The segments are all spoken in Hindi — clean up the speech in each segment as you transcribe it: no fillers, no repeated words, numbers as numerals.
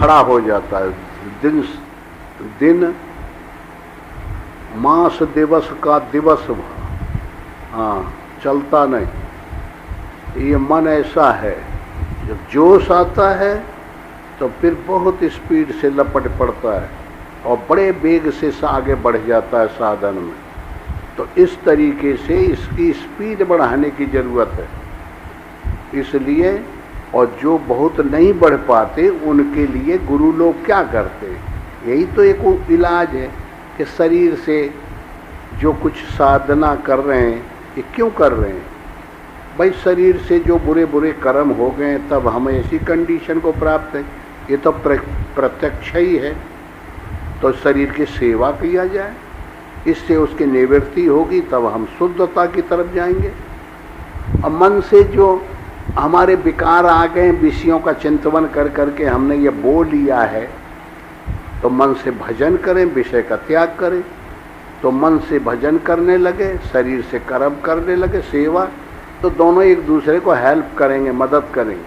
खड़ा हो जाता है। दिन मास दिवस का दिवस, हाँ, चलता नहीं। ये मन ऐसा है, जब जोश आता है तो फिर बहुत स्पीड से लपट पड़ता है और बड़े वेग से आगे बढ़ जाता है साधन में। तो इस तरीके से इसकी स्पीड बढ़ाने की जरूरत है। इसलिए, और जो बहुत नहीं बढ़ पाते उनके लिए गुरु लोग क्या करते, यही तो एक इलाज है कि शरीर से जो कुछ साधना कर रहे हैं, ये क्यों कर रहे हैं भाई? शरीर से जो बुरे बुरे कर्म हो गए तब हमें ऐसी कंडीशन को प्राप्त है, ये तो प्रत्यक्ष ही है। तो शरीर की सेवा किया जाए, इससे उसकी निवृत्ति होगी, तब हम शुद्धता की तरफ जाएंगे। और मन से जो हमारे विकार आ गए, विषयों का चिंतन कर करके हमने ये बो लिया है, तो मन से भजन करें, विषय का त्याग करें। तो मन से भजन करने लगे, शरीर से कर्म करने लगे, सेवा, तो दोनों एक दूसरे को हेल्प करेंगे, मदद करेंगे,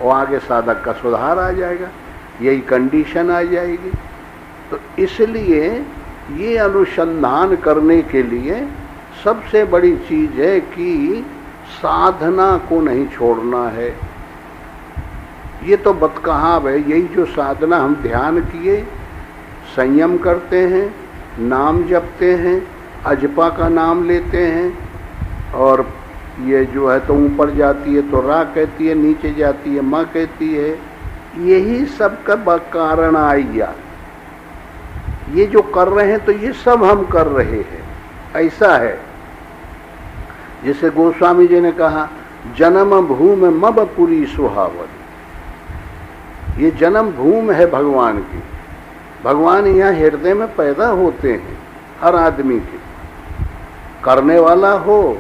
और आगे साधक का सुधार आ जाएगा, यही कंडीशन आ जाएगी। तो इसलिए ये अनुसंधान करने के लिए सबसे बड़ी चीज है कि साधना को नहीं छोड़ना है। ये तो बदकहाव है। यही जो साधना हम ध्यान किए, संयम करते हैं, नाम जपते हैं, अजपा का नाम लेते हैं, और ये जो है तो ऊपर जाती है तो रा कहती है, नीचे जाती है माँ कहती है, यही सब का कारण आया। ये जो कर रहे हैं तो ये सब हम कर रहे हैं, ऐसा है। जैसे गोस्वामी जी ने कहा, जन्म भूमि मब पुरी सुहावनी। ये जन्म भूमि है भगवान की। भगवान यहाँ हृदय में पैदा होते हैं, हर आदमी के। करने वाला हो,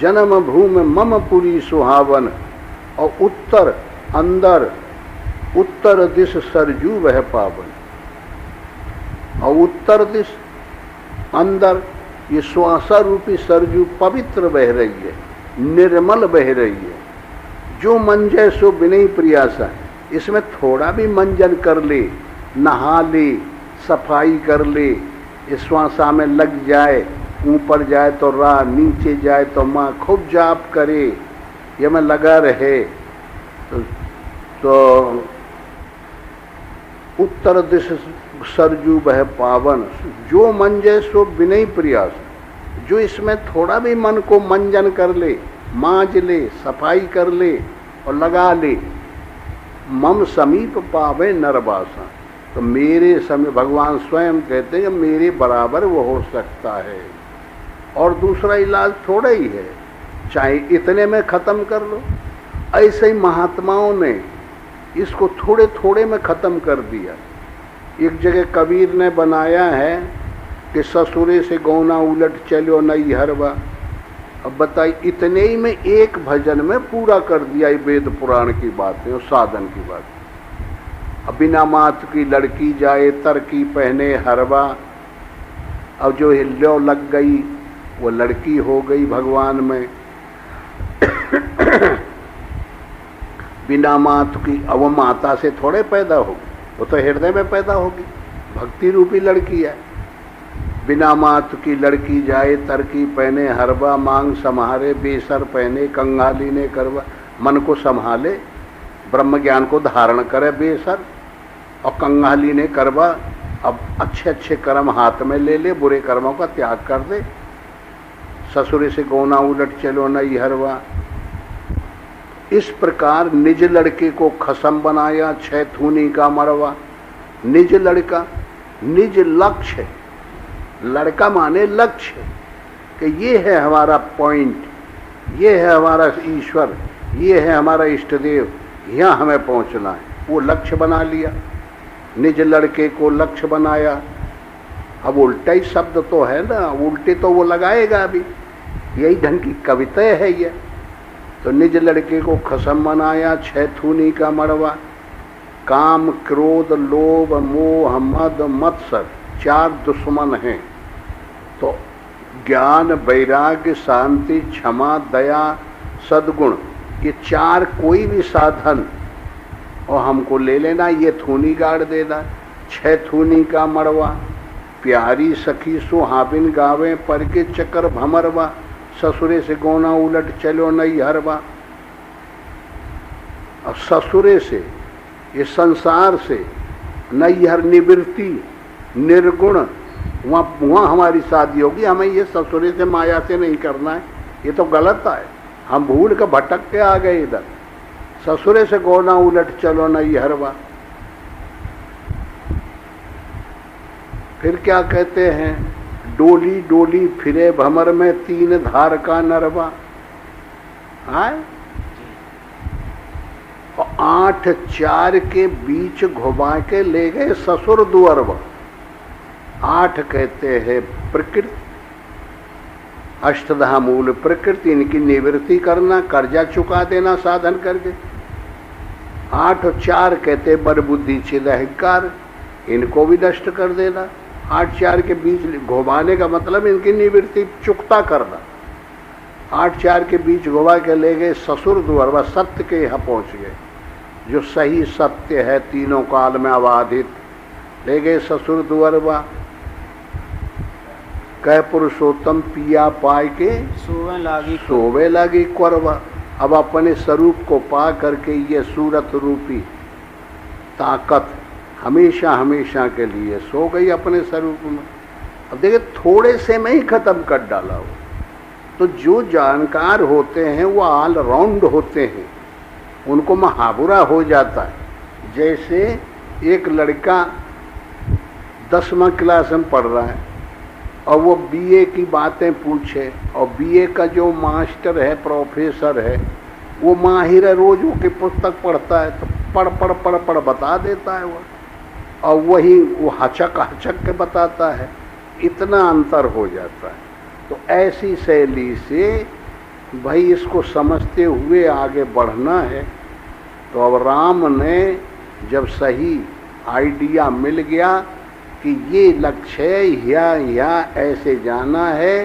जन्म भूमि मम पुरी सुहावन। और उत्तर अंदर, उत्तर दिश सरजू वह पावन। और उत्तर दिश अंदर ये श्वासा रूपी सरजू पवित्र बह रही है, निर्मल बह रही है। जो मंजय सो विनय प्रयासा, इसमें थोड़ा भी मंजन कर ले, नहा ले, सफाई कर ले, इस श्वासा में लग जाए, ऊपर जाए तो रा, नीचे जाए तो माँ, खूब जाप करे, ये में लगा रहे, तो उत्तर दिश सरजू बह पावन। जो मंजय सो विनय प्रयास, जो इसमें थोड़ा भी मन को मंजन कर ले, मांज ले, सफाई कर ले और लगा ले, मम समीप पावे नरवासा। तो मेरे समय, भगवान स्वयं कहते हैं मेरे बराबर वो हो सकता है। और दूसरा इलाज थोड़ा ही है, चाहे इतने में खत्म कर लो। ऐसे ही महात्माओं ने इसको थोड़े थोड़े में खत्म कर दिया। एक जगह कबीर ने बनाया है कि ससुरे से गौना उलट चलो नई हरवा। अब बताइए, इतने ही में एक भजन में पूरा कर दिया ये वेद पुराण की बातें और साधन की बात। अब बिना मात की लड़की जाए तरकी पहने हरवा। अब जो हिल्लो लग गई वो लड़की हो गई भगवान में। बिना मात की, अब वो माता से थोड़े पैदा होगी, वो तो हृदय में पैदा होगी, भक्ति रूपी लड़की है। बिना मात की लड़की जाए तरकी पहने हरवा, मांग संहारे बेसर पहने कंगाली ने करवा। मन को संभाले, ब्रह्म ज्ञान को धारण करे बेसर, और कंगाली ने करवा। अब अच्छे अच्छे कर्म हाथ में ले ले, बुरे कर्मों का त्याग कर दे। ससुरे से गौना उलट चलो नई हरवा। इस प्रकार निज लड़के को खसम बनाया, छह थूनी का मरवा। निज लड़का, निज लक्ष्य, लड़का माने लक्ष्य, कि ये है हमारा पॉइंट, ये है हमारा ईश्वर, ये है हमारा इष्ट देव, यहाँ हमें पहुँचना है। वो लक्ष्य बना लिया, निज लड़के को लक्ष्य बनाया। अब उल्टा ही शब्द तो है ना, उल्टे तो वो लगाएगा अभी, यही ढंग की कविता है ये। तो निज लड़के को खसम बनाया, छह थूनी का मड़वा। काम क्रोध लोभ मोह मद मत्सर, चार दुश्मन हैं। तो ज्ञान वैराग्य शांति क्षमा दया सद्गुण, ये चार कोई भी साधन और हमको ले लेना, ये थूनी गाड़ देना। 6 थूनी का मड़वा, प्यारी सखी सुहाबिन गावे पर के चक्कर भमरवा, ससुरे से गोना उलट चलो नहीं हरवा। और ससुरे से, ये संसार से नैहर निवृत्ति निर्गुण, वहाँ हमारी शादी होगी। हमें ये ससुरे से माया से नहीं करना है, ये तो गलत है। हम भूल के भटक के आ गए इधर। ससुरे से गोना उलट चलो नहीं हरवा। फिर क्या कहते हैं, डोली डोली फिरे भमर में 3 धार का नरवा। हाँ, और 8 4 के बीच घुमा के ले गए ससुर दुअरवा। 8 कहते हैं प्रकृति, अष्टधा मूल प्रकृति, इनकी निवृत्ति करना, कर्जा चुका देना साधन करके। 8 और 4 कहते बर बुद्धि चिद अहंकार, इनको भी नष्ट कर देना। 8 4 के बीच घुमाने का मतलब इनकी निवृत्ति चुकता करना। 8 4 के बीच घुमा के ले गए ससुर दुअरवा, सत्य के यहाँ पहुँच गए, जो सही सत्य है तीनों काल में अबाधित। ले गए ससुर दुअरवा, कह पुरुषोत्तम पिया पाए के सोवे लागी क्वरवा। अब अपने स्वरूप को पा करके ये सूरत रूपी ताकत हमेशा हमेशा के लिए सो गई अपने स्वरूप में। अब देखिए, थोड़े से में ही खत्म कर डाला हो। तो जो जानकार होते हैं वो ऑल राउंड होते हैं, उनको महाबुरा हो जाता है। जैसे एक लड़का 10वां क्लास में पढ़ रहा है और वो बीए की बातें पूछे, और बीए का जो मास्टर है, प्रोफेसर है, वो माहिर है, रोज वो की पुस्तक पढ़ता है, तो पढ़ पढ़ पढ़ पढ़ बता देता है वो, और वही वो हचक हचक के बताता है। इतना अंतर हो जाता है। तो ऐसी शैली से भाई इसको समझते हुए आगे बढ़ना है। तो अब राम ने जब सही आइडिया मिल गया कि ये लक्ष्य है, या ऐसे जाना है,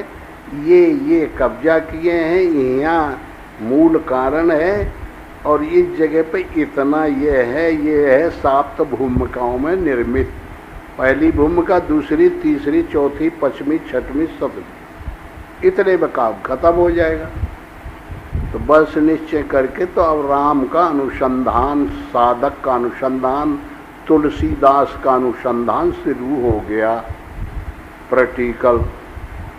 ये कब्जा किए हैं, यहाँ मूल कारण है, और इस जगह पे इतना ये है साप्त भूमिकाओं में निर्मित। पहली भूमिका, दूसरी, तीसरी, चौथी, 5वीं, 6वीं, 7वीं, इतने में काम खत्म हो जाएगा। तो बस निश्चय करके तो अब राम का अनुसंधान, साधक का अनुसंधान, तुलसीदास का अनुसंधान शुरू हो गया प्रैक्टिकल।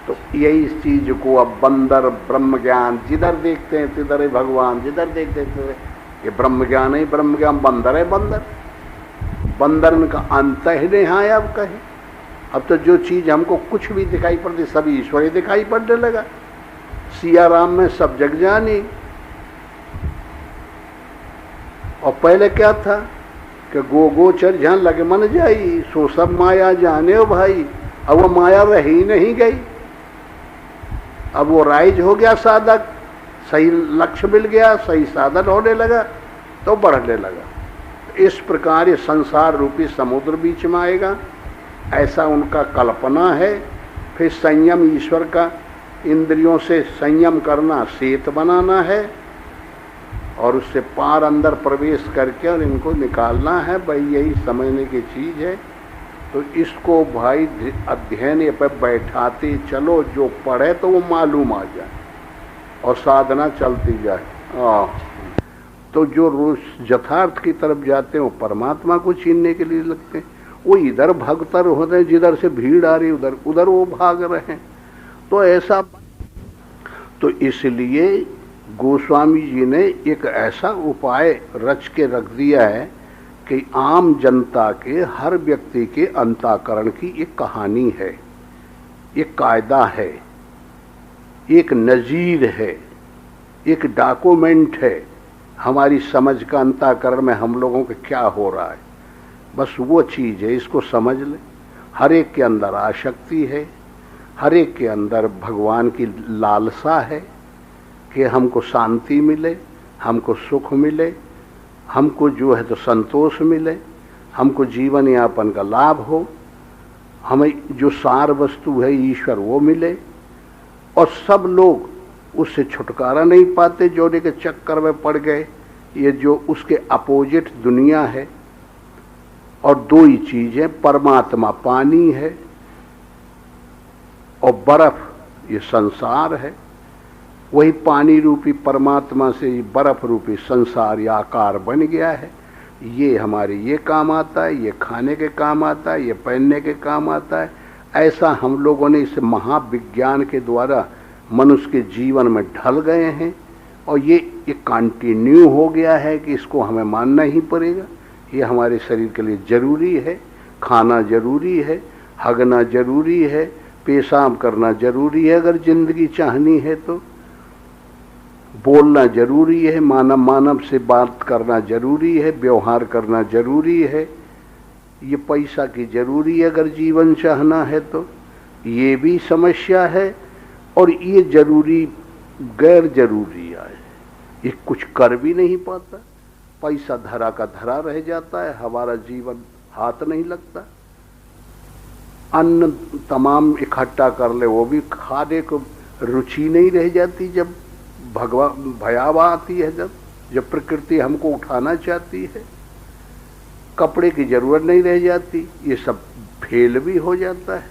तो यही चीज को अब बंदर ब्रह्म ज्ञान, जिधर देखते हैं तिधर ही भगवान, जिधर देखते हैं ये ब्रह्म ज्ञान है, ब्रह्म ज्ञान, बंदर है बंदर। बंदर का अंत ही नहीं है अब कहीं। अब तो जो चीज हमको कुछ भी दिखाई पड़ती सभी ईश्वरी दिखाई पड़ने लगा। सिया राम में सब जग जानी। और पहले क्या था कि गोचर जहाँ लगे मन जाई, सो सब माया जाने हो भाई। अब वो माया रह ही नहीं गई। अब वो राइज हो गया साधक, सही लक्ष्य मिल गया, सही साधन होने लगा तो बढ़ने लगा। इस प्रकार ये संसार रूपी समुद्र बीच में आएगा, ऐसा उनका कल्पना है। फिर संयम ईश्वर का, इंद्रियों से संयम करना, सेत बनाना है, और उससे पार अंदर प्रवेश करके और इनको निकालना है। भाई यही समझने की चीज़ है। तो इसको भाई अध्ययन पे बैठाते चलो, जो पढ़े तो वो मालूम आ जाए और साधना चलती जाए। तो जो रोज यथार्थ की तरफ जाते हैं वो परमात्मा को छीनने के लिए लगते हैं। वो इधर भगतर होते हैं, जिधर से भीड़ आ रही उधर उधर वो भाग रहे हैं। तो ऐसा, तो इसलिए गोस्वामी जी ने एक ऐसा उपाय रच के रख दिया है कि आम जनता के, हर व्यक्ति के अंतःकरण की एक कहानी है, एक कायदा है, एक नज़ीर है, एक डॉक्यूमेंट है हमारी समझ का अंतःकरण में हम लोगों के क्या हो रहा है। बस वो चीज़ है, इसको समझ ले। हर एक के अंदर आसक्ति है, हर एक के अंदर भगवान की लालसा है कि हमको शांति मिले, हमको सुख मिले, हमको जो है तो संतोष मिले, हमको जीवन यापन का लाभ हो, हमें जो सार वस्तु है ईश्वर वो मिले। और सब लोग उससे छुटकारा नहीं पाते, जोड़े के चक्कर में पड़ गए ये जो उसके अपोजिट दुनिया है, और दो ही चीज है, परमात्मा पानी है और बर्फ ये संसार है। वही पानी रूपी परमात्मा से बर्फ रूपी संसार या आकार बन गया है। ये हमारे ये काम आता है, ये खाने के काम आता है, ये पहनने के काम आता है। ऐसा हम लोगों ने इस महाविज्ञान के द्वारा मनुष्य के जीवन में ढल गए हैं, और ये कंटिन्यू हो गया है कि इसको हमें मानना ही पड़ेगा। ये हमारे शरीर के लिए जरूरी है। खाना जरूरी है, हगना जरूरी है, पेशाब करना जरूरी है, अगर जिंदगी चाहनी है तो बोलना जरूरी है, मानव मानव से बात करना जरूरी है, व्यवहार करना जरूरी है। ये पैसा की जरूरी है अगर जीवन चाहना है तो, ये भी समस्या है। और ये जरूरी गैर जरूरी है, ये कुछ कर भी नहीं पाता। पैसा धरा का धरा रह जाता है, हमारा जीवन हाथ नहीं लगता। अन्न तमाम इकट्ठा कर ले, वो भी खाने को रुचि नहीं रह जाती। जब भयावह आती है, जब प्रकृति हमको उठाना चाहती है, कपड़े की जरूरत नहीं रह जाती, ये सब फेल भी हो जाता है।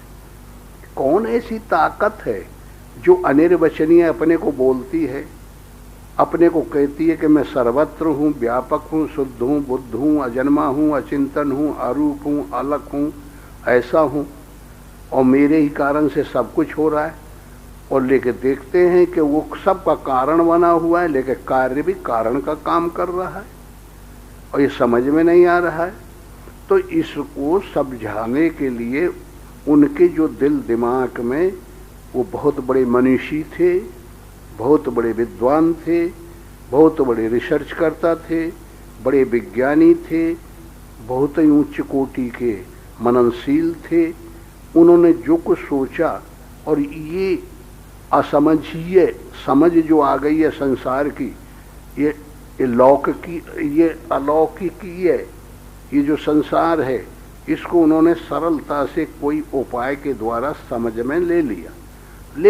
कौन ऐसी ताकत है जो अनिर्वचनीय अपने को बोलती है, अपने को कहती है कि मैं सर्वत्र हूँ, व्यापक हूँ, शुद्ध हूँ, बुद्ध हूँ, अजन्मा हूँ, अचिंतन हूँ, अरूप हूँ, अलग हूँ, ऐसा हूँ, और मेरे ही कारण से सब कुछ हो रहा है। और लेके देखते हैं कि वो सब का कारण बना हुआ है, लेके कार्य भी कारण का काम कर रहा है, और ये समझ में नहीं आ रहा है। तो इसको समझाने के लिए उनके जो दिल दिमाग में, वो बहुत बड़े मनीषी थे, बहुत बड़े विद्वान थे, बहुत बड़े रिसर्च करता थे, बड़े विज्ञानी थे, बहुत ही उच्च कोटि के मननशील थे। उन्होंने जो कुछ सोचा, और ये असमझिए समझ जो आ गई है संसार की, ये लौकिकी, ये अलौकिक है, ये जो संसार है, इसको उन्होंने सरलता से कोई उपाय के द्वारा समझ में ले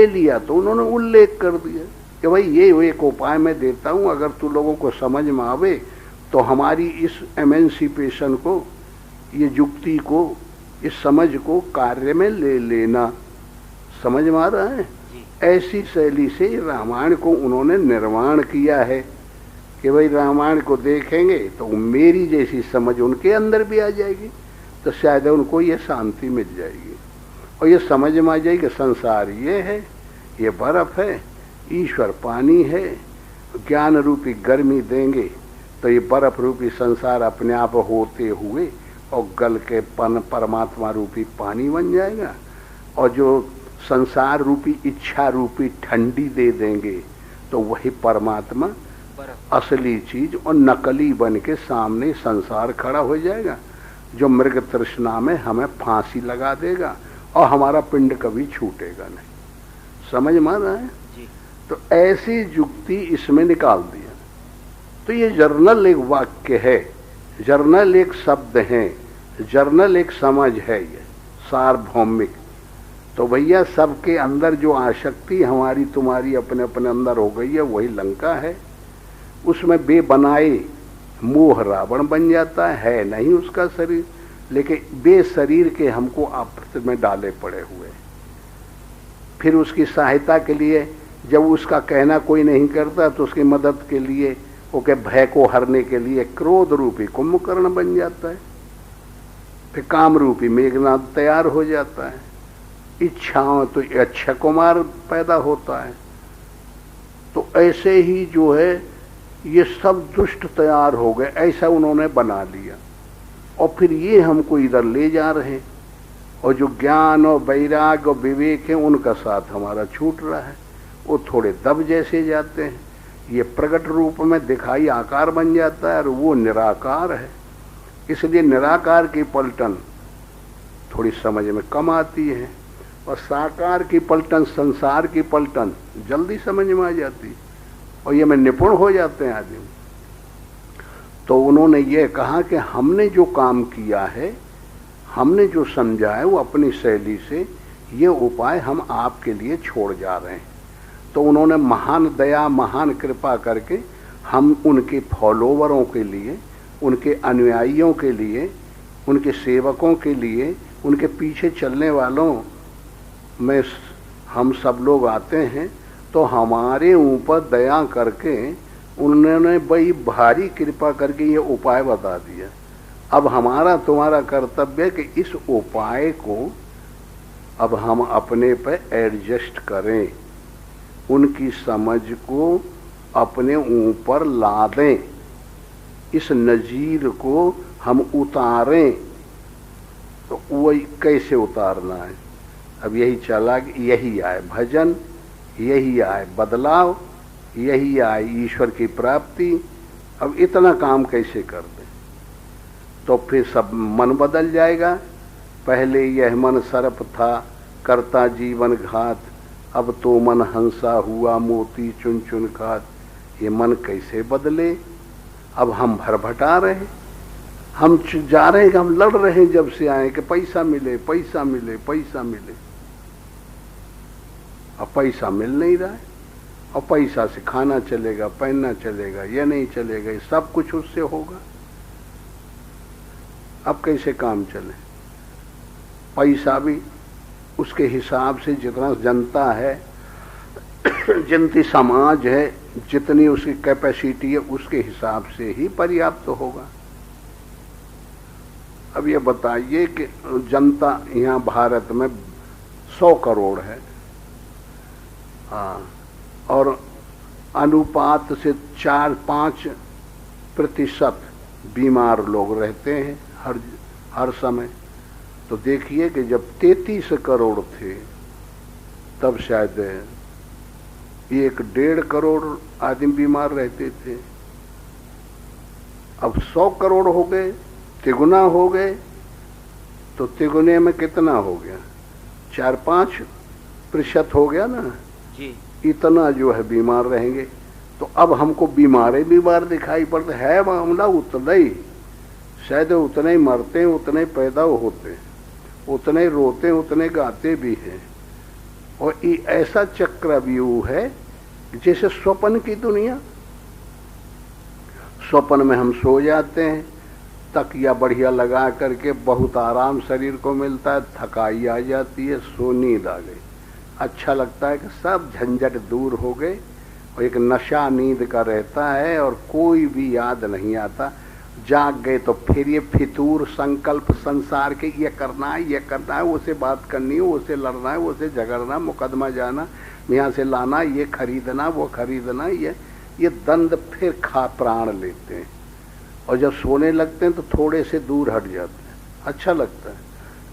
लिया। तो उन्होंने उल्लेख कर दिया कि भाई ये एक उपाय मैं देता हूँ, अगर तू लोगों को समझ में आवे तो हमारी इस एमेंसिपेशन को, ये युक्ति को, इस समझ को कार्य में ले लेना। समझ में आ रहा है? ऐसी शैली से रामायण को उन्होंने निर्माण किया है कि भाई रामायण को देखेंगे तो मेरी जैसी समझ उनके अंदर भी आ जाएगी, तो शायद उनको ये शांति मिल जाएगी, और ये समझ में आ जाएगी कि संसार ये है, ये बर्फ है, ईश्वर पानी है। ज्ञान रूपी गर्मी देंगे तो ये बर्फ रूपी संसार अपने आप होते हुए और गल के परमात्मा रूपी पानी बन जाएगा। और जो संसार रूपी इच्छा रूपी ठंडी दे देंगे तो वही परमात्मा असली चीज और नकली बन के सामने संसार खड़ा हो जाएगा, जो मृग तृष्णा में हमें फांसी लगा देगा और हमारा पिंड कभी छूटेगा नहीं। समझ में आ रहा है? तो ऐसी युक्ति इसमें निकाल दिया। तो ये जर्नल एक वाक्य है, जर्नल एक शब्द है, जर्नल एक समझ है, ये सार्वभौमिक। तो भैया सबके अंदर जो आसक्ति हमारी तुम्हारी अपने अपने अंदर हो गई है, वही लंका है। उसमें बेबनाए मोह रावण बन जाता है नहीं उसका शरीर, लेकिन बेशरीर के हमको आपस में डाले पड़े हुए। फिर उसकी सहायता के लिए जब उसका कहना कोई नहीं करता तो उसकी मदद के लिए, ओके, भय को हरने के लिए क्रोध रूपी कुंभकर्ण बन जाता है। फिर काम रूपी मेघनाद तैयार हो जाता है। इच्छाओं तो अक्षय कुमार पैदा होता है। तो ऐसे ही जो है ये सब दुष्ट तैयार हो गए, ऐसा उन्होंने बना लिया। और फिर ये हमको इधर ले जा रहे हैं, और जो ज्ञान और वैराग्य और विवेक है उनका साथ हमारा छूट रहा है। वो थोड़े दब जैसे जाते हैं, ये प्रकट रूप में दिखाई आकार बन जाता है, और वो निराकार है। इसलिए निराकार की पलटन थोड़ी समझ में कम आती है, और साकार की पलटन, संसार की पलटन जल्दी समझ में आ जाती है, और ये में निपुण हो जाते हैं आदमी। तो उन्होंने ये कहा कि हमने जो काम किया है, हमने जो समझा है, वो अपनी शैली से ये उपाय हम आपके लिए छोड़ जा रहे हैं। तो उन्होंने महान दया, महान कृपा करके हम उनके फॉलोवरों के लिए, उनके अनुयायियों के लिए, उनके सेवकों के लिए, उनके पीछे चलने वालों में हम सब लोग आते हैं, तो हमारे ऊपर दया करके उन्होंने बड़ी भारी कृपा करके ये उपाय बता दिया। अब हमारा तुम्हारा कर्तव्य है कि इस उपाय को अब हम अपने पे एडजस्ट करें, उनकी समझ को अपने ऊपर ला दें, इस नजीर को हम उतारें। तो वही कैसे उतारना है? अब यही चला, यही आए भजन, यही आए बदलाव, यही आए ईश्वर की प्राप्ति। अब इतना काम कैसे कर दें? तो फिर सब मन बदल जाएगा। पहले यह मन सर्प था करता जीवन घात, अब तो मन हंसा हुआ मोती चुन चुन खात। ये मन कैसे बदले? अब हम भरभटा रहे, हम जा रहे हैं कि हम लड़ रहे हैं जब से आए कि पैसा मिले, पैसा मिले, पैसा मिले। अब पैसा मिल नहीं रहा है, और पैसा से खाना चलेगा, पहनना चलेगा, यह नहीं चलेगा, ये सब कुछ उससे होगा। अब कैसे काम चले? पैसा भी उसके हिसाब से जितना जनता है, जितनी समाज है, जितनी उसकी कैपेसिटी है, उसके हिसाब से ही पर्याप्त होगा। अब ये बताइए कि जनता यहाँ भारत में 100 करोड़ है, हाँ, और अनुपात से 4-5% बीमार लोग रहते हैं हर समय। तो देखिए कि जब 33 करोड़ थे तब शायद 1-1.5 करोड़ आदमी बीमार रहते थे। अब 100 करोड़ हो गए, तिगुना हो गए, तो तिगुने में कितना हो गया? 4-5% हो गया ना जी। इतना जो है बीमार रहेंगे। तो अब हमको बीमार दिखाई पड़ते है, मामला उतना ही, शायद उतने ही मरते हैं, उतने ही पैदा होते हैं, उतने ही रोते हैं, उतने गाते भी हैं। और ये ऐसा चक्रव्यूह है जैसे स्वप्न की दुनिया। स्वप्न में हम सो जाते हैं, तकिया बढ़िया लगा करके, बहुत आराम शरीर को मिलता है, थकाई आ जाती है, सो नींद आ गई, अच्छा लगता है कि सब झंझट दूर हो गए, और एक नशा नींद का रहता है और कोई भी याद नहीं आता। जाग गए तो फिर ये फितूर संकल्प संसार के, ये करना है, ये करना है, उसे बात करनी है, उसे लड़ना है, उसे झगड़ना, मुकदमा जाना, यहाँ से लाना, ये खरीदना, वो खरीदना, ये दंड फिर खा प्राण लेते हैं। और जब सोने लगते हैं तो थोड़े से दूर हट जाते हैं, अच्छा लगता है,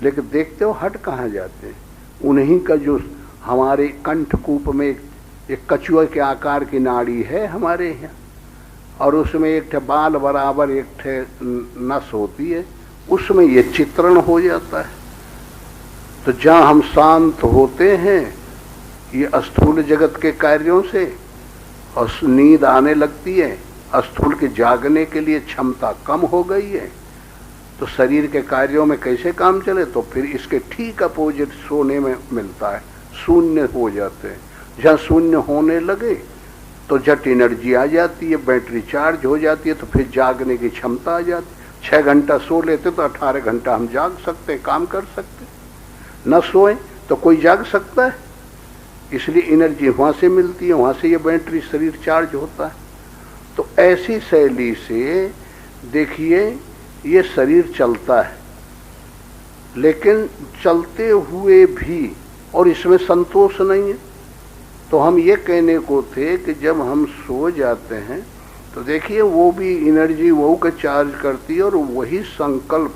लेकिन देखते हो हट कहाँ जाते हैं? उन्हीं का जो हमारे कंठकूप में एक कछुए के आकार की नाड़ी है हमारे यहाँ, और उसमें एक बाल बराबर एक नस होती है, उसमें ये चित्रण हो जाता है। तो जहाँ हम शांत होते हैं ये स्थूल जगत के कार्यों से, और नींद आने लगती है, स्थूल के जागने के लिए क्षमता कम हो गई है, तो शरीर के कार्यों में कैसे काम चले? तो फिर इसके ठीक अपोजिट सोने में मिलता है, शून्य हो जाते हैं। जहाँ शून्य होने लगे तो झट एनर्जी आ जाती है, बैटरी चार्ज हो जाती है, तो फिर जागने की क्षमता आ जाती है। 6 घंटा सो लेते तो 18 घंटा हम जाग सकते हैं, काम कर सकते हैं। न सोए तो कोई जाग सकता है? इसलिए एनर्जी वहाँ से मिलती है, वहाँ से ये बैटरी शरीर चार्ज होता है। तो ऐसी शैली से देखिए ये शरीर चलता है, लेकिन चलते हुए भी और इसमें संतोष नहीं है। तो हम ये कहने को थे कि जब हम सो जाते हैं तो देखिए वो भी एनर्जी वो का चार्ज करती है, और वही संकल्प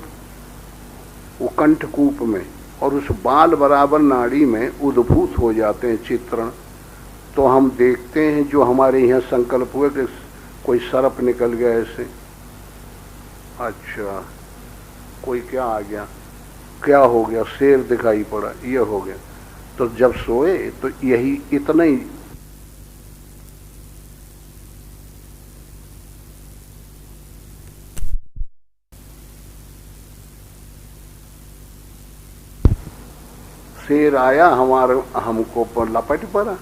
वो कंठकूप में और उस बाल बराबर नाड़ी में उद्भूत हो जाते हैं चित्रण। तो हम देखते हैं जो हमारे यहाँ संकल्प हुए कि कोई सर्प निकल गया ऐसे, अच्छा कोई क्या आ गया, क्या हो गया, शेर दिखाई पड़ा, ये हो गया। तो जब सोए तो यही इतना ही आया हमको पर लपट पड़ा,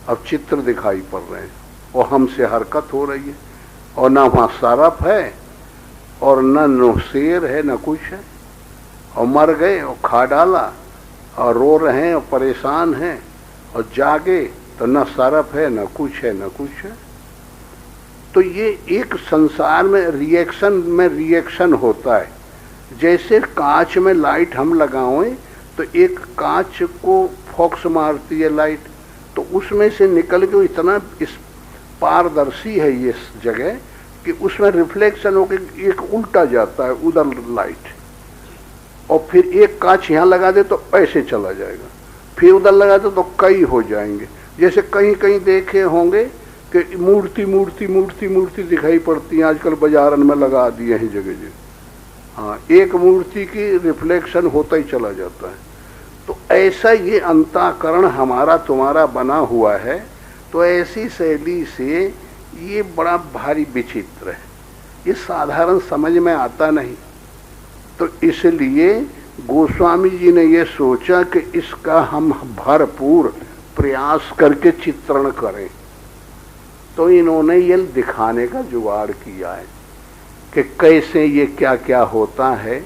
अब चित्र दिखाई पड़ रहे हैं। और हमसे हरकत हो रही है, और ना वहाँ सरफ है और न शेर है न कुछ है, और मर गए और खा डाला और रो रहे हैं और परेशान हैं, और जागे तो न सरफ है न कुछ है न कुछ है। तो ये एक संसार में रिएक्शन होता है। जैसे कांच में लाइट हम लगाएं तो एक कांच को फोक्स मारती है लाइट, तो उसमें से निकल के इतना इस पारदर्शी है ये जगह कि उसमें रिफ्लेक्शन होकर एक उल्टा जाता है उधर लाइट, और फिर एक कांच यहाँ लगा दे तो ऐसे चला जाएगा, फिर उधर लगा दे तो कई हो जाएंगे। जैसे कहीं कहीं देखे होंगे कि मूर्ति मूर्ति मूर्ति मूर्ति दिखाई पड़ती है, आजकल बाजारन में लगा दिए हैं जगह जगह। हाँ, एक मूर्ति की रिफ्लेक्शन होता ही चला जाता है। तो ऐसा ये अंतःकरण हमारा तुम्हारा बना हुआ है। तो ऐसी शैली से ये बड़ा भारी विचित्र है, ये साधारण समझ में आता नहीं। तो इसलिए गोस्वामी जी ने ये सोचा कि इसका हम भरपूर प्रयास करके चित्रण करें। तो इन्होंने ये दिखाने का जुगाड़ किया है कि कैसे ये क्या क्या होता है,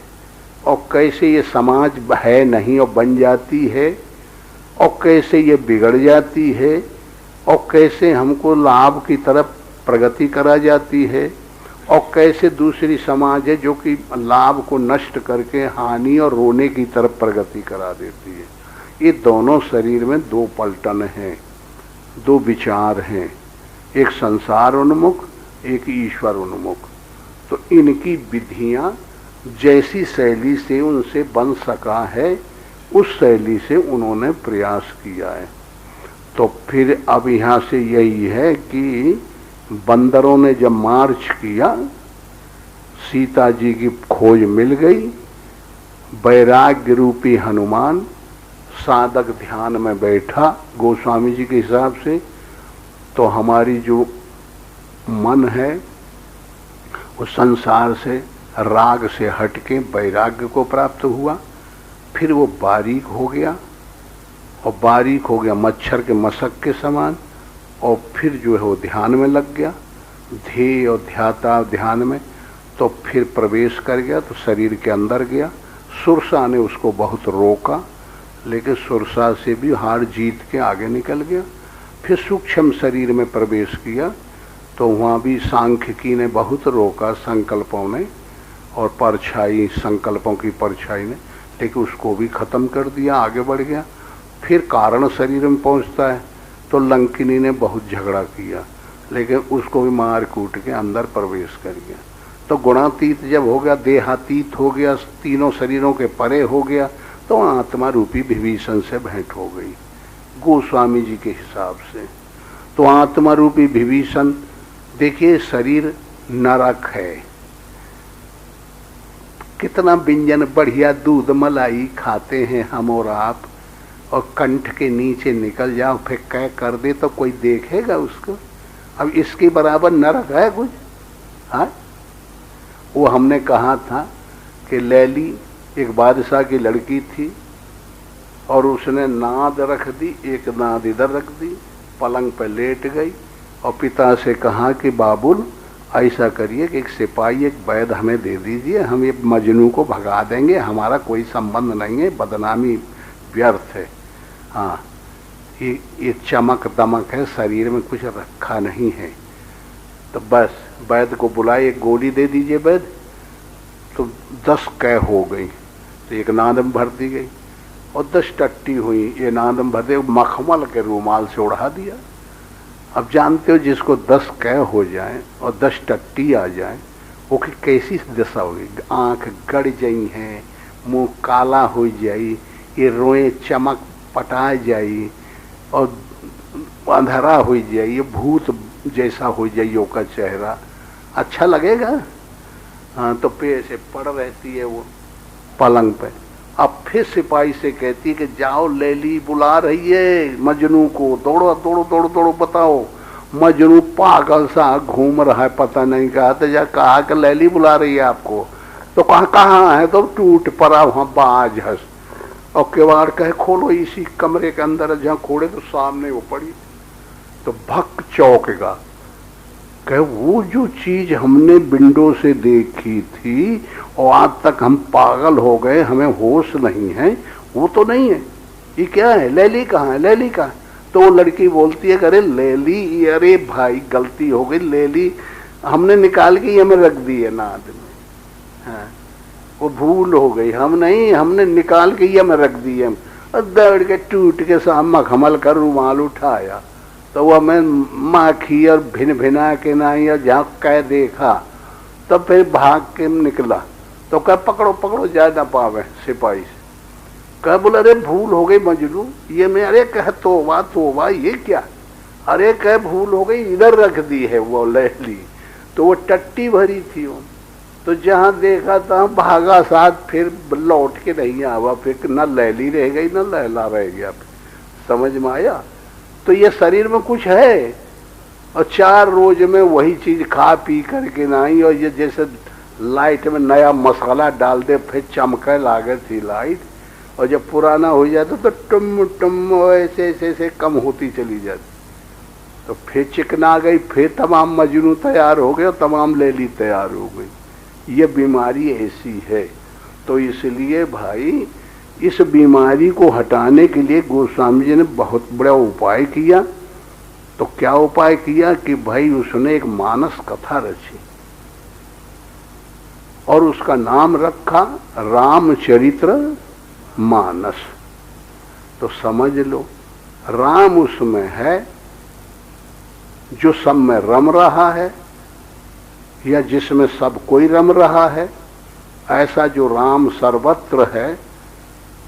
और कैसे ये समाज है नहीं और बन जाती है, और कैसे ये बिगड़ जाती है, और कैसे हमको लाभ की तरफ प्रगति करा जाती है, और कैसे दूसरी समाज है जो कि लाभ को नष्ट करके हानि और रोने की तरफ प्रगति करा देती है। ये दोनों शरीर में दो पलटन हैं, दो विचार हैं, एक संसार उन्मुख एक ईश्वर उन्मुख। तो इनकी विधियां जैसी शैली से उनसे बन सका है उस शैली से उन्होंने प्रयास किया है। तो फिर अब यहाँ से यही है कि बंदरों ने जब मार्च किया, सीता जी की खोज मिल गई, वैराग्य रूपी हनुमान साधक ध्यान में बैठा गोस्वामी जी के हिसाब से, तो हमारी जो मन है वो संसार से राग से हटके वैराग्य को प्राप्त हुआ। फिर वो बारीक हो गया, और बारीक हो गया मच्छर के मशक के समान, और फिर जो है वो ध्यान में लग गया, ध्येय और ध्याता ध्यान में। तो फिर प्रवेश कर गया, तो शरीर के अंदर गया। सुरसा ने उसको बहुत रोका, लेकिन सुरसा से भी हार जीत के आगे निकल गया। फिर सूक्ष्म शरीर में प्रवेश किया, तो वहाँ भी सांख्यिकी ने बहुत रोका, संकल्पों ने और परछाई, संकल्पों की परछाई ने, लेकिन उसको भी खत्म कर दिया, आगे बढ़ गया। फिर कारण शरीर में पहुँचता है, तो लंकिनी ने बहुत झगड़ा किया, लेकिन उसको भी मार कूट के अंदर प्रवेश कर गया। तो गुणातीत जब हो गया, देहातीत हो गया, तीनों शरीरों के परे हो गया, तो आत्मा रूपी विभीषण से भेंट हो गई गोस्वामी जी के हिसाब से। तो आत्मा रूपी विभीषण, देखिए शरीर नरक है, कितना व्यंजन बढ़िया दूध मलाई खाते हैं हम और आप, और कंठ के नीचे निकल जाओ फिर कह कर दे तो कोई देखेगा उसको? अब इसके बराबर नरक है कुछ? हाँ, वो हमने कहा था कि लैली एक बादशाह की लड़की थी, और उसने नाद रख दी, एक नाद इधर रख दी, पलंग पर लेट गई, और पिता से कहा कि बाबुल ऐसा करिए कि एक सिपाही एक वैद हमें दे दीजिए, हम ये मजनू को भगा देंगे, हमारा कोई संबंध नहीं है, बदनामी व्यर्थ है। हाँ, ये चमक दमक है, शरीर में कुछ रखा नहीं है। तो बस वैद को बुलाए, एक गोली दे दीजिए वैद। तो 10 कै हो गई, तो एक नादम भर दी गई, और 10 टट्टी हुई। ये नादम भर दे, मखमल के रूमाल से उड़ा दिया। अब जानते हो जिसको 10 कै हो जाए और 10 टट्टी आ जाए, वो की कैसी दशा होगी? आंख गड़ जाई हैं, मुंह काला हो जाई, ये रोए चमक पटा जाई, और अंधेरा हो जाए, ये भूत जैसा हो जाए ओका चेहरा। अच्छा लगेगा? हाँ, तो पे ऐसे पड़ रहती है वो पलंग पे। अब फिर सिपाही से कहती है कि जाओ लैली बुला रही है मजनू को, दौड़ो दौड़ो दौड़ो दौड़ो, बताओ। मजनू पागल सा घूम रहा है, पता नहीं कहा। तो जा कहा कि लैली बुला रही है आपको, तो कहा कहाँ है? तो टूट पड़ा वहाँ बाज हंस, और किवाड़ कहे खोलो, इसी कमरे के अंदर जहाँ खोले तो सामने वो पड़ी। तो भक चौंकेगा, कि वो जो चीज हमने विंडो से देखी थी और आज तक हम पागल हो गए, हमें होश नहीं है, वो तो नहीं है। ये क्या है? लैली कहाँ है? लैली कहाँ है? तो वो लड़की बोलती है, अरे लैली, अरे भाई गलती हो गई, लैली हमने निकाल के ये में रख दी है नाद में। हाँ, वो भूल हो गई, हम नहीं, हमने निकाल के ये में रख दी है। दौड़ के टूट के साम मखमल कर रुमाल उठाया तो वह मैं माखी और भिन भिना के ना या झाँक कह देखा, तब फिर भाग के निकला तो कह पकड़ो पकड़ो, ज्यादा पावे सिपाही से। कह बोला अरे भूल हो गई मजनू, ये मैं, अरे कह तोबा तोबा, ये क्या? अरे कह भूल हो गई, इधर रख दी है वो लैली। तो वो टट्टी भरी थी वो, तो जहाँ देखा तहाँ भागा साथ, फिर लौट के नहीं आवा, फिर न लैली रह गई न लैला रह गया। समझ में आया? तो ये शरीर में कुछ है और 4 रोज में वही चीज खा पी करके नहीं, और ये जैसे लाइट में नया मसाला डाल दे फिर चमके लागे थी लाइट, और जब पुराना हो जाता तो टुम टुम ऐसे ऐसे कम होती चली जाती। तो फिर चिकना गई, फिर तमाम मजनू तैयार हो गए और तमाम लैली तैयार हो गई। ये बीमारी ऐसी है। तो इसलिए भाई इस बीमारी को हटाने के लिए गोस्वामी जी ने बहुत बड़ा उपाय किया। तो क्या उपाय किया कि भाई उसने एक मानस कथा रची और उसका नाम रखा रामचरित्र मानस। तो समझ लो, राम उसमें है जो सब में रम रहा है या जिसमें सब कोई रम रहा है। ऐसा जो राम सर्वत्र है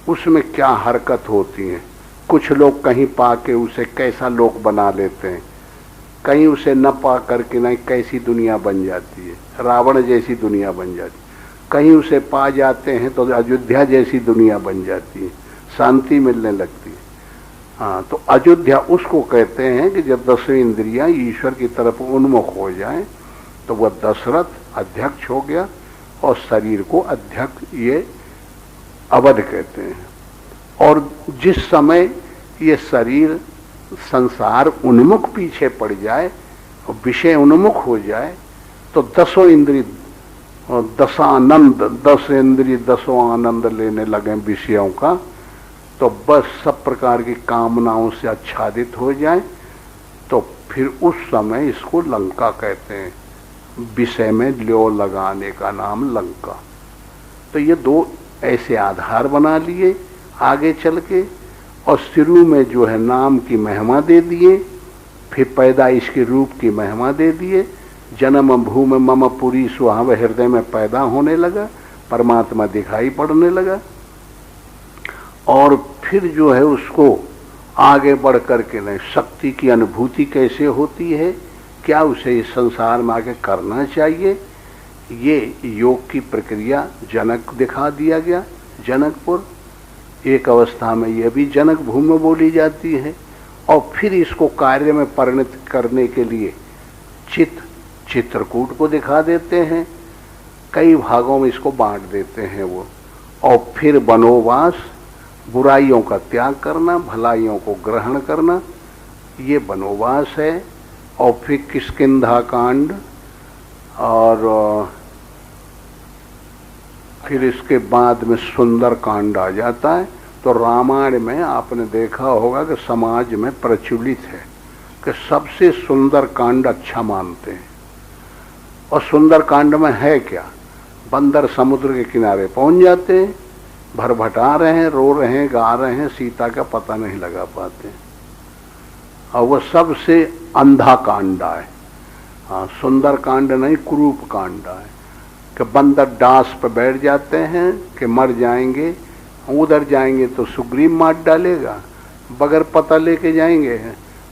उसमें क्या हरकत होती है। कुछ लोग कहीं पाके उसे कैसा लोक बना लेते हैं, कहीं उसे न पा करके नहीं कैसी दुनिया बन जाती है, रावण जैसी दुनिया बन जाती है। कहीं उसे पा जाते हैं तो अयोध्या जैसी दुनिया बन जाती है, शांति मिलने लगती है। हाँ, तो अयोध्या उसको कहते हैं कि जब 10 इंद्रियां ईश्वर की तरफ उन्मुख हो जाए तो वह दशरथ अध्यक्ष हो गया और शरीर को अध्यक्ष ये अवध कहते हैं। और जिस समय ये शरीर संसार उन्मुख पीछे पड़ जाए और विषय उन्मुख हो जाए तो 10 इंद्रिय और 10 आनंद, 10 इंद्रिय 10 आनंद लेने लगे विषयों का, तो बस सब प्रकार की कामनाओं से आच्छादित हो जाए तो फिर उस समय इसको लंका कहते हैं। विषय में ल्यो लगाने का नाम लंका। तो ये 2 ऐसे आधार बना लिए आगे चल के, और शुरू में जो है नाम की महिमा दे दिए, फिर पैदाइश के रूप की महिमा दे दिए। जन्म भूमि मम पुरी सुहाव हृदय में पैदा होने लगा, परमात्मा दिखाई पड़ने लगा। और फिर जो है उसको आगे बढ़ करके नहीं, शक्ति की अनुभूति कैसे होती है, क्या उसे इस संसार में आगे करना चाहिए, ये योग की प्रक्रिया जनक दिखा दिया गया। जनकपुर एक अवस्था में यह भी जनक भूमि बोली जाती है, और फिर इसको कार्य में परिणत करने के लिए चित्रकूट को दिखा देते हैं, कई भागों में इसको बांट देते हैं वो। और फिर वनोवास, बुराइयों का त्याग करना, भलाइयों को ग्रहण करना, ये वनोवास है। और फिर किष्किंधा कांड, और फिर इसके बाद में सुंदर कांड आ जाता है। तो रामायण में आपने देखा होगा कि समाज में प्रचलित है कि सबसे सुंदर कांड अच्छा मानते हैं। और सुंदर कांड में है क्या? बंदर समुद्र के किनारे पहुंच जाते हैं, भरभटा रहे हैं, रो रहे हैं, गा रहे हैं, सीता का पता नहीं लगा पाते, और वह सबसे अंधा कांडा है। हाँ, सुंदर कांड नहीं, कुरूप कांडा है कि बंदर डांस पर बैठ जाते हैं कि मर जाएंगे, उधर जाएंगे तो सुग्रीव मार डालेगा, बगैर पता लेके जाएंगे,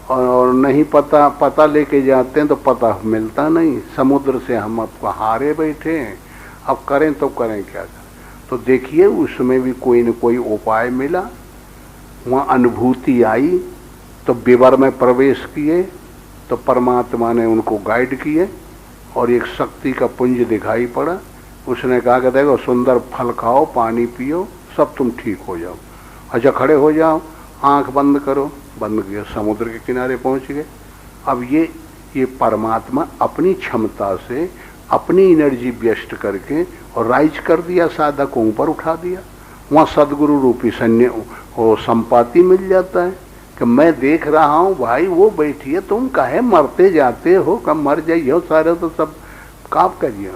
और नहीं पता लेके जाते हैं तो पता मिलता नहीं, समुद्र से हम आपको हारे बैठे हैं, अब करें तो करें क्या। तो देखिए उसमें भी कोई न कोई उपाय मिला, वहाँ अनुभूति आई तो विवर में प्रवेश किए तो परमात्मा ने उनको गाइड किए और एक शक्ति का पुंज दिखाई पड़ा। उसने कहा कि देखो सुंदर फल खाओ, पानी पियो, सब तुम ठीक हो जाओ। अच्छा खड़े हो जाओ, आंख बंद करो, बंद किया, समुद्र के किनारे पहुंच गए। अब ये परमात्मा अपनी क्षमता से अपनी एनर्जी व्यस्त करके और राइज कर दिया, साधक को ऊपर उठा दिया। वहाँ सदगुरु रूपी संपाति मिल जाता है कि मैं देख रहा हूँ भाई वो बैठी है, तुम काहे मरते जाते हो, कब मर जाइए सारे तो सब काप करिए।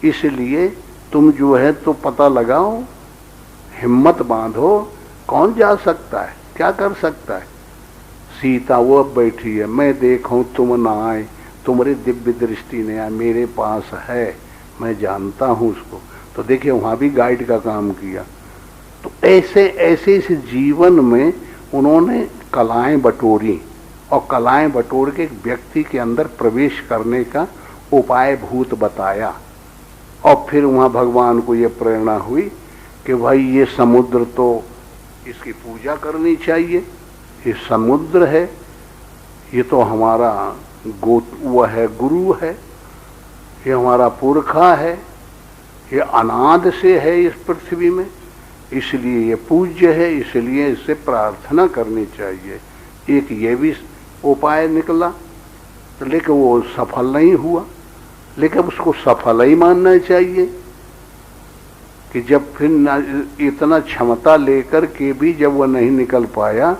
इसलिए तुम जो है तो पता लगाओ, हिम्मत बांधो, कौन जा सकता है, क्या कर सकता है। सीता वो अब बैठी है, मैं देखूं तुम ना आए, तुम्हारी दिव्य दृष्टि ने आए, मेरे पास है, मैं जानता हूं उसको। तो देखिए वहां भी गाइड का काम किया। तो ऐसे ऐसे इस जीवन में उन्होंने कलाएं बटोरी और कलाएं बटोर के एक व्यक्ति के अंदर प्रवेश करने का उपाय भूत बताया। और फिर वहां भगवान को ये प्रेरणा हुई कि भाई ये समुद्र तो इसकी पूजा करनी चाहिए, ये समुद्र है, ये तो हमारा वो है, गुरु है, ये हमारा पुरखा है, ये अनाद से है इस पृथ्वी में, इसलिए ये पूज्य है, इसलिए इससे प्रार्थना करनी चाहिए। एक ये भी उपाय निकला, तो लेकिन वो सफल नहीं हुआ। लेकिन उसको सफल ही मानना चाहिए कि जब फिर इतना क्षमता लेकर के भी जब वह नहीं निकल पाया,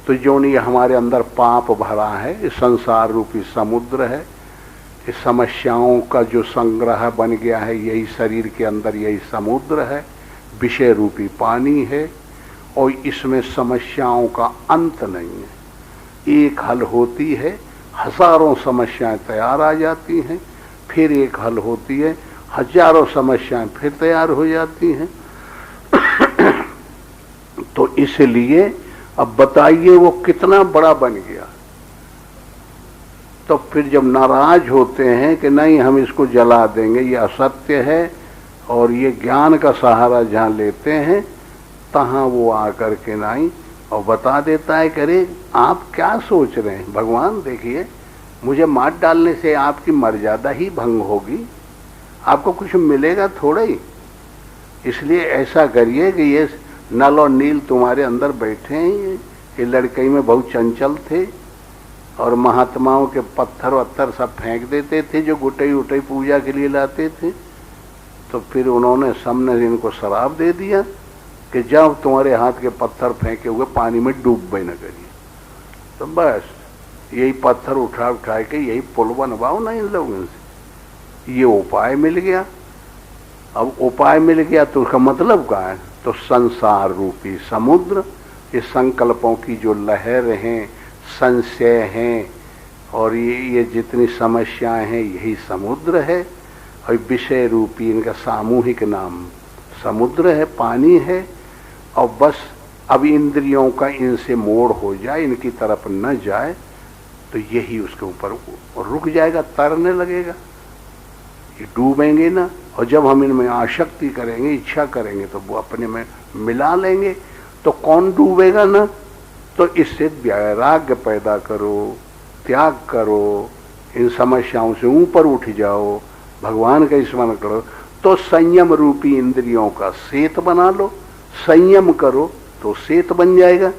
तो जो ये हमारे अंदर पाप भरा है, इस संसार रूपी समुद्र है, इस समस्याओं का जो संग्रह बन गया है, यही शरीर के अंदर यही समुद्र है, विषय रूपी पानी है, और इसमें समस्याओं का अंत नहीं है। एक हल होती है, हजारों समस्याएं तैयार आ जाती हैं, फिर एक हल होती है, हजारों समस्याएं फिर तैयार हो जाती हैं। तो इसलिए अब बताइए वो कितना बड़ा बन गया। तो फिर जब नाराज होते हैं कि नहीं हम इसको जला देंगे, ये असत्य है, और ये ज्ञान का सहारा जहाँ लेते हैं तहाँ वो आकर के नहीं और बता देता है, करे आप क्या सोच रहे हैं भगवान, देखिए मुझे मार डालने से आपकी मर्यादा ही भंग होगी, आपको कुछ मिलेगा थोड़ा ही। इसलिए ऐसा करिए कि ये नल और नील तुम्हारे अंदर बैठे हैं, ये लड़कई में बहुत चंचल थे और महात्माओं के पत्थर वत्थर सब फेंक देते थे जो गुटई उटई पूजा के लिए लाते थे। तो फिर उन्होंने सबने इनको शराब दे दिया कि जब तुम्हारे हाथ के पत्थर फेंके हुए पानी में डूबे न करिए। तो बस यही पत्थर उठा उठा के यही पुल बनवाओ ना इन लोगों से। ये उपाय मिल गया। अब उपाय मिल गया तो उसका मतलब क्या है, तो संसार रूपी समुद्र, ये संकल्पों की जो लहर हैं, संशय हैं, और ये जितनी समस्याएं हैं यही समुद्र है। और विषय रूपी इनका सामूहिक नाम समुद्र है, पानी है। और बस अब इंद्रियों का इनसे मोड़ हो जाए, इनकी तरफ न जाए, तो यही उसके ऊपर रुक जाएगा, तैरने लगेगा, ये डूबेंगे ना। और जब हम इनमें आसक्ति करेंगे, इच्छा करेंगे, तो वो अपने में मिला लेंगे, तो कौन डूबेगा ना। तो इससे वैराग्य पैदा करो, त्याग करो, इन समस्याओं से ऊपर उठ जाओ, भगवान का स्मरण करो, तो संयम रूपी इंद्रियों का सेत बना लो। संयम करो तो सेत बन जाएगा,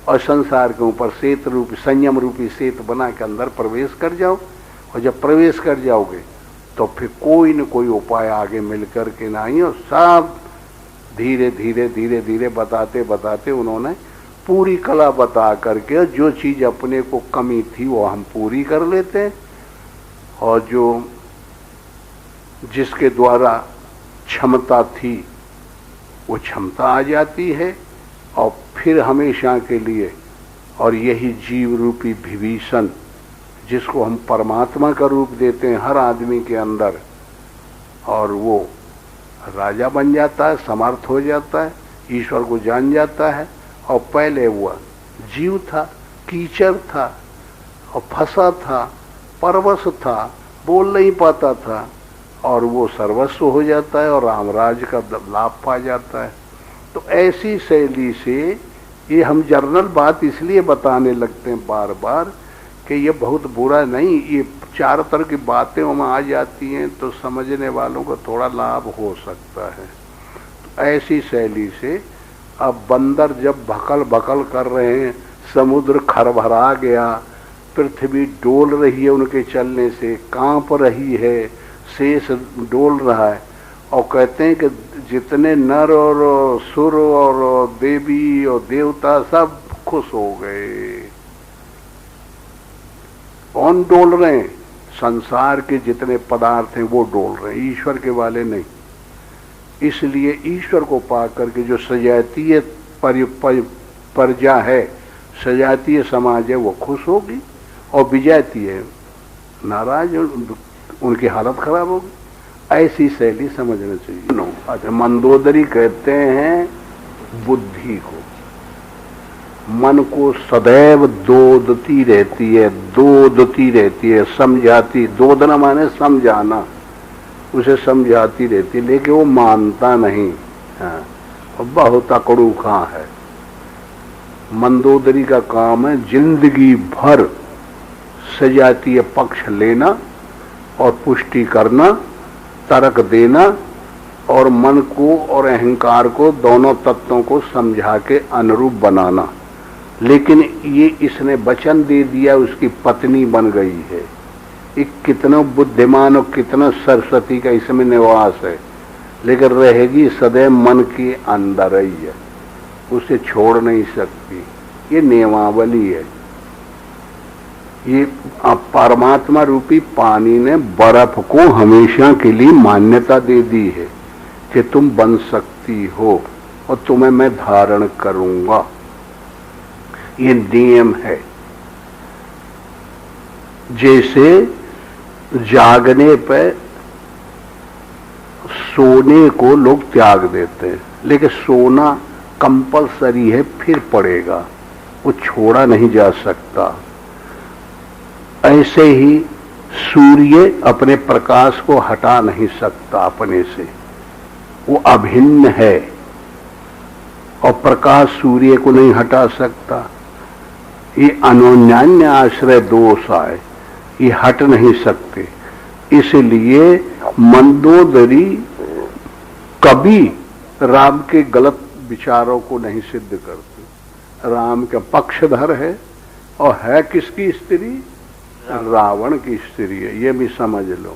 और संसार के ऊपर सेत रूपी संयम रूपी सेत बना के अंदर प्रवेश कर जाओ। और जब प्रवेश कर जाओगे तो फिर कोई न कोई उपाय आगे मिल कर के नहीं, और सब धीरे धीरे धीरे धीरे बताते बताते उन्होंने पूरी कला बता करके जो चीज़ अपने को कमी थी वो हम पूरी कर लेते हैं, और जो जिसके द्वारा क्षमता थी वो क्षमता आ जाती है, और फिर हमेशा के लिए। और यही जीव रूपी विभीषण, जिसको हम परमात्मा का रूप देते हैं हर आदमी के अंदर, और वो राजा बन जाता है, समर्थ हो जाता है, ईश्वर को जान जाता है। और पहले वो जीव था, कीचड़ था, और फंसा था, परवश था, बोल नहीं पाता था, और वो सर्वस्व हो जाता है और रामराज का लाभ पा जाता है। तो ऐसी शैली से ये हम जर्नल बात इसलिए बताने लगते हैं बार बार कि ये बहुत बुरा नहीं, ये चारों तरह की बातें वहाँ आ जाती हैं, तो समझने वालों को थोड़ा लाभ हो सकता है। तो ऐसी शैली से अब बंदर जब भकल भकल कर रहे हैं, समुद्र खरभरा गया, पृथ्वी डोल रही है उनके चलने से, कांप रही है, शेष डोल रहा है। और कहते हैं कि जितने नर और सुर और देवी और देवता सब खुश हो गए। कौन डोल रहे हैं? संसार के जितने पदार्थ हैं वो डोल रहे हैं, ईश्वर के वाले नहीं। इसलिए ईश्वर को पा करके जो सजातीय प्रजा है, सजातीय समाज है, वो खुश होगी, और विजातीय नाराज, उनकी हालत खराब होगी। ऐसी शैली समझना चाहिए। अच्छा, मंदोदरी कहते हैं बुद्धि को, मन को सदैव दोदती रहती है, दोदती रहती है, समझाती, दोदना माने समझाना, उसे समझाती रहती है, लेकिन वो मानता नहीं। हाँ, बहुत अकड़ूखा है। मंदोदरी का काम है जिंदगी भर सजातीय पक्ष लेना और पुष्टि करना, तर्क देना, और मन को और अहंकार को, दोनों तत्वों को समझा के अनुरूप बनाना। लेकिन ये इसने वचन दे दिया, उसकी पत्नी बन गई है। ये कितना बुद्धिमान और कितना सरस्वती का इसमें निवास है, लेकिन रहेगी सदैव मन के अंदर ही है, उसे छोड़ नहीं सकती। ये नियमावली है। ये परमात्मा रूपी पानी ने बर्फ को हमेशा के लिए मान्यता दे दी है कि तुम बन सकती हो और तुम्हें मैं धारण करूंगा। ये नियम है। जैसे जागने पर सोने को लोग त्याग देते हैं, लेकिन सोना कंपलसरी है, फिर पड़ेगा, वो छोड़ा नहीं जा सकता। ऐसे ही सूर्य अपने प्रकाश को हटा नहीं सकता अपने से, वो अभिन्न है, और प्रकाश सूर्य को नहीं हटा सकता। ये अन्योन्यान्य आश्रय दोष आए, ये हट नहीं सकते। इसलिए मंदोदरी कभी राम के गलत विचारों को नहीं सिद्ध करती। राम का पक्षधर है, और है किसकी स्त्री? रावण की स्त्री है, ये भी समझ लो।